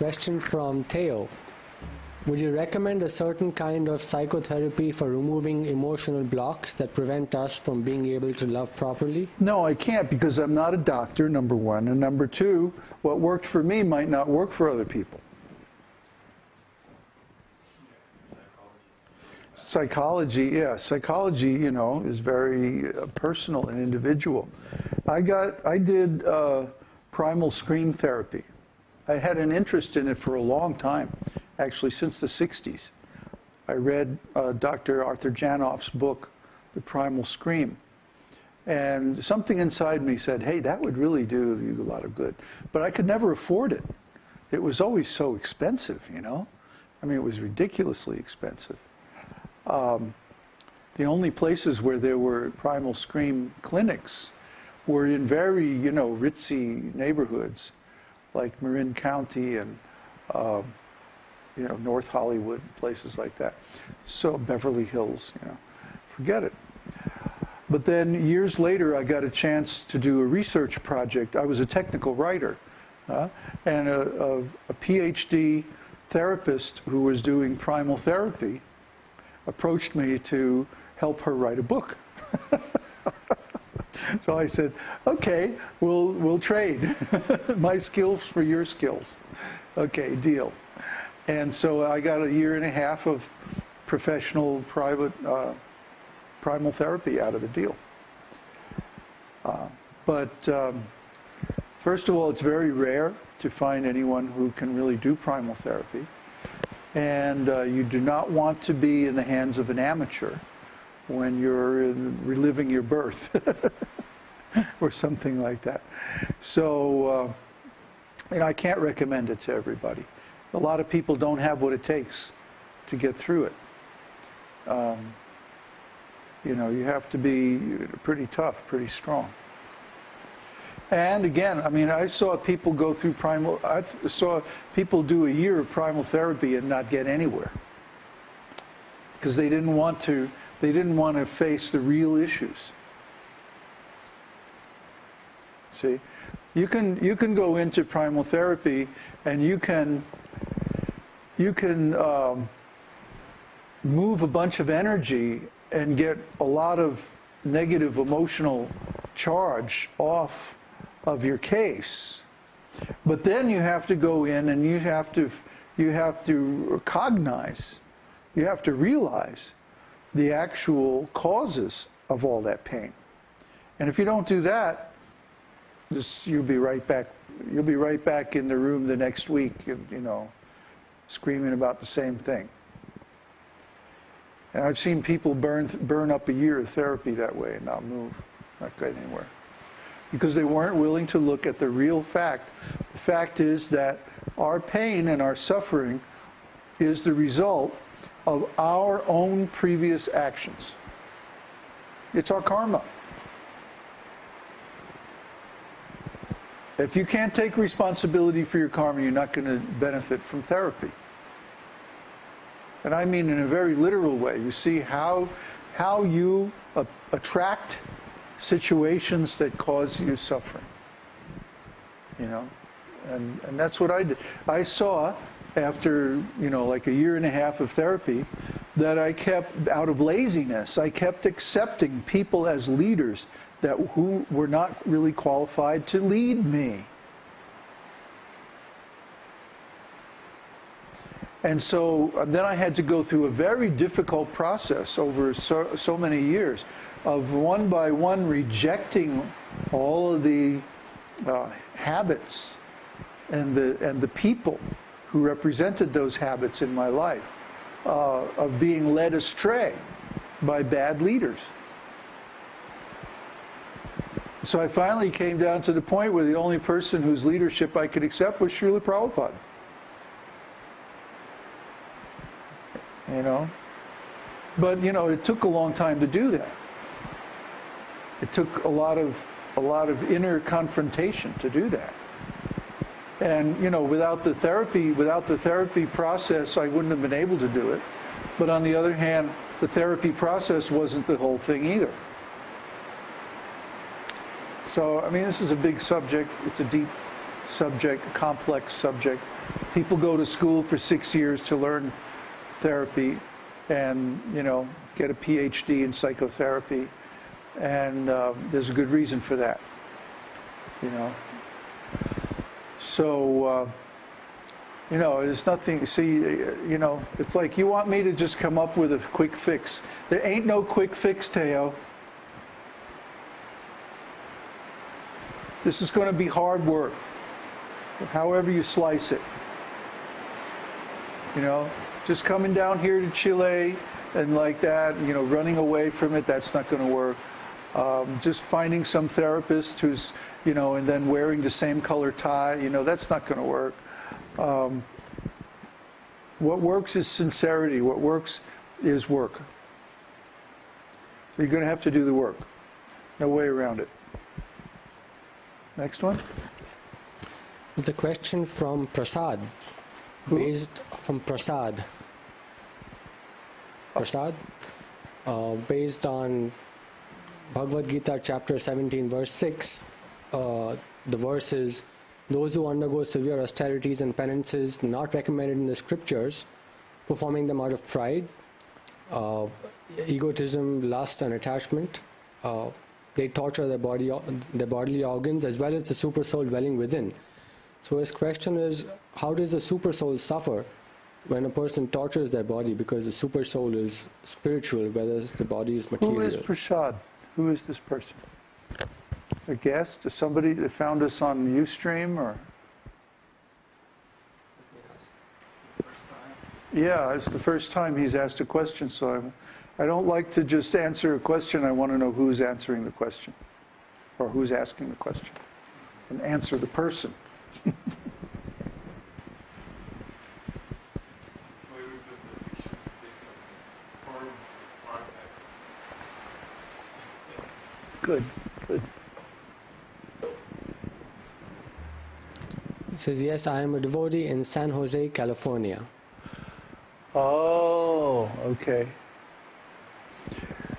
Question from Theo. Would you recommend a certain kind of psychotherapy for removing emotional blocks that prevent us from being able to love properly? No, I can't, because I'm not a doctor, number one. And number two, what worked for me might not work for other people. Psychology, yeah. Psychology, you know, is very personal and individual. I did primal scream therapy. I had an interest in it for a long time, actually since the 60s. I read Dr. Arthur Janoff's book, The Primal Scream. And something inside me said, hey, that would really do you a lot of good. But I could never afford it. It was always so expensive, you know? I mean, it was ridiculously expensive. The only places where there were primal scream clinics were in very, you know, ritzy neighborhoods, like Marin County and, you know, North Hollywood, places like that. So Beverly Hills, you know, forget it. But then years later, I got a chance to do a research project. I was a technical writer, and a PhD therapist who was doing primal therapy approached me to help her write a book. So I said, okay, we'll trade my skills for your skills. Okay, deal. And so I got a year and a half of professional private primal therapy out of the deal. First of all, it's very rare to find anyone who can really do primal therapy. And you do not want to be in the hands of an amateur when you're reliving your birth or something like that. So, you know, I can't recommend it to everybody. A lot of people don't have what it takes to get through it. You know, you have to be pretty tough, pretty strong. And again, I mean, I saw people go through I saw people do a year of primal therapy and not get anywhere. Because they didn't want to face the real issues. See? You can go into primal therapy and you can move a bunch of energy and get a lot of negative emotional charge off of your case. But then you have to go in and you have to cognize, you have to realize the actual causes of all that pain. And if you don't do that, you'll be right back in the room the next week, you know, screaming about the same thing. And I've seen people burn up a year of therapy that way and not move, not get anywhere. Because they weren't willing to look at the real fact. The fact is that our pain and our suffering is the result of our own previous actions. It's our karma. If you can't take responsibility for your karma, you're not going to benefit from therapy. And I mean in a very literal way. You see how you attract situations that cause you suffering. You know? And that's what I did. I saw, after, you know, like a year and a half of therapy, that I kept, out of laziness, I kept accepting people as leaders who were not really qualified to lead me. And so then I had to go through a very difficult process over so many years of one by one rejecting all of the habits and the people who represented those habits in my life, of being led astray by bad leaders. So I finally came down to the point where the only person whose leadership I could accept was Srila Prabhupada. You know? But, you know, it took a long time to do that. It took a lot of inner confrontation to do that. And, you know, without the therapy process, I wouldn't have been able to do it. But on the other hand, the therapy process wasn't the whole thing either. So, I mean, this is a big subject. It's a deep subject, a complex subject. People go to school for 6 years to learn therapy and, get a PhD in psychotherapy. And there's a good reason for that, So, there's nothing, it's like you want me to just come up with a quick fix. There ain't no quick fix, Teo. This is going to be hard work, however you slice it. Just coming down here to Chile and like that, running away from it, that's not going to work. Just finding some therapist who's, and then wearing the same color tie, that's not going to work. What works is sincerity. What works is work. So you're going to have to do the work. No way around it. Next one. The question from Prasad. Based on Bhagavad-gītā chapter 17 verse 6, the verse is, those who undergo severe austerities and penances not recommended in the scriptures, performing them out of pride, egotism, lust and attachment, they torture their bodily organs as well as the super soul dwelling within. So his question is, how does the super soul suffer when a person tortures their body, because the super soul is spiritual, whereas the body is material? Who is Prasad? Who is this person? A guest? Is somebody that found us on Ustream, or? Yeah, it's the first time he's asked a question, so I don't like to just answer a question. I want to know who's answering the question, or who's asking the question, and answer the person. Good, good. He says, yes, I am a devotee in San Jose, California. Oh, okay.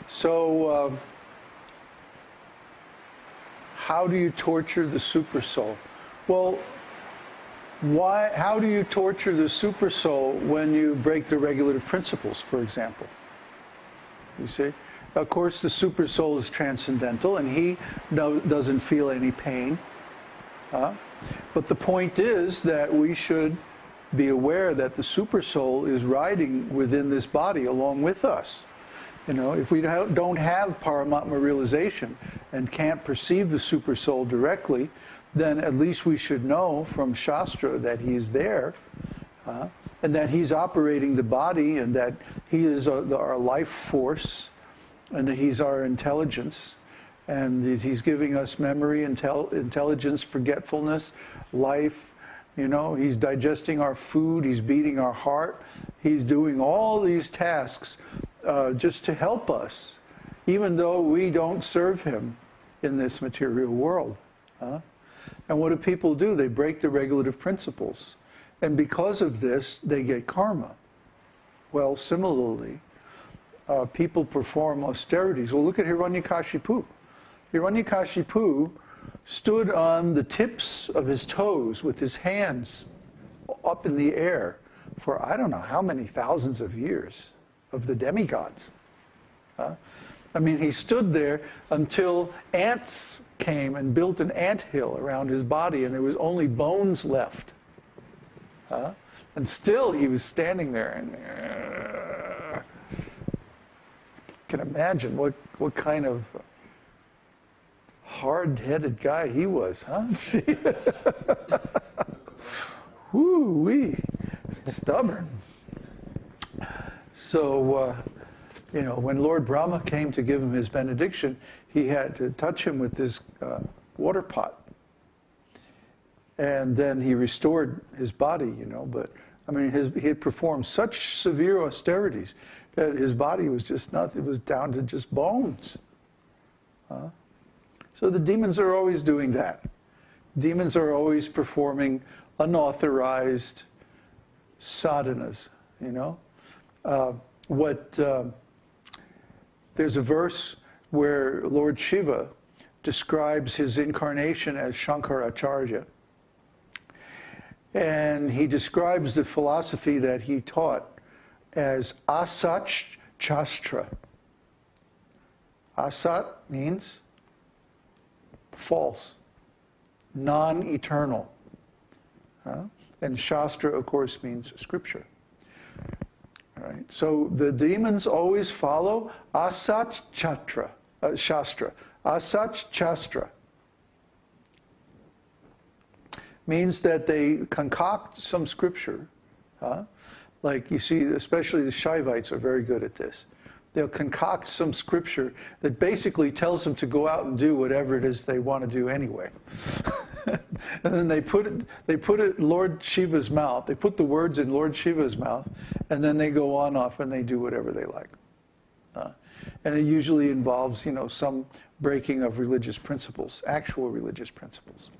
So, how do you torture the super soul? Well, how do you torture the super soul when you break the regulative principles, for example? You see? Of course, the super soul is transcendental, and he doesn't feel any pain. But the point is that we should be aware that the super soul is riding within this body along with us. If we don't have Paramatma realization and can't perceive the super soul directly, then at least we should know from Shastra that he's there, and that he's operating the body, and that he is our life force, and that he's our intelligence, and he's giving us memory, intelligence, forgetfulness, life. He's digesting our food, he's beating our heart, he's doing all these tasks just to help us, even though we don't serve him in this material world. And what do people do? They break the regulative principles. And because of this, they get karma. Well, similarly, people perform austerities. Well, look at Hiranyakashipu. Hiranyakashipu stood on the tips of his toes with his hands up in the air for I don't know how many thousands of years of the demigods. He stood there until ants came and built an anthill around his body, and there was only bones left. And still he was standing there. And you can imagine what kind of hard-headed guy he was, huh? Woo-wee, stubborn. So, when Lord Brahma came to give him his benediction, he had to touch him with this water pot. And then he restored his body, but he had performed such severe austerities that his body was just it was down to just bones. So the demons are always doing that. Demons are always performing unauthorized sadhanas, There's a verse where Lord Shiva describes his incarnation as Shankaracharya. And he describes the philosophy that he taught as asat shastra. Asat means false, non-eternal. And shastra, of course, means scripture. Right? So the demons always follow asat shastra. Asat shastra means that they concoct some scripture. Like you see, especially the Shaivites are very good at this. They'll concoct some scripture that basically tells them to go out and do whatever it is they want to do anyway. And then they put it in Lord Shiva's mouth. They put the words in Lord Shiva's mouth, and then they go on off and they do whatever they like. And it usually involves, some breaking of religious principles, actual religious principles.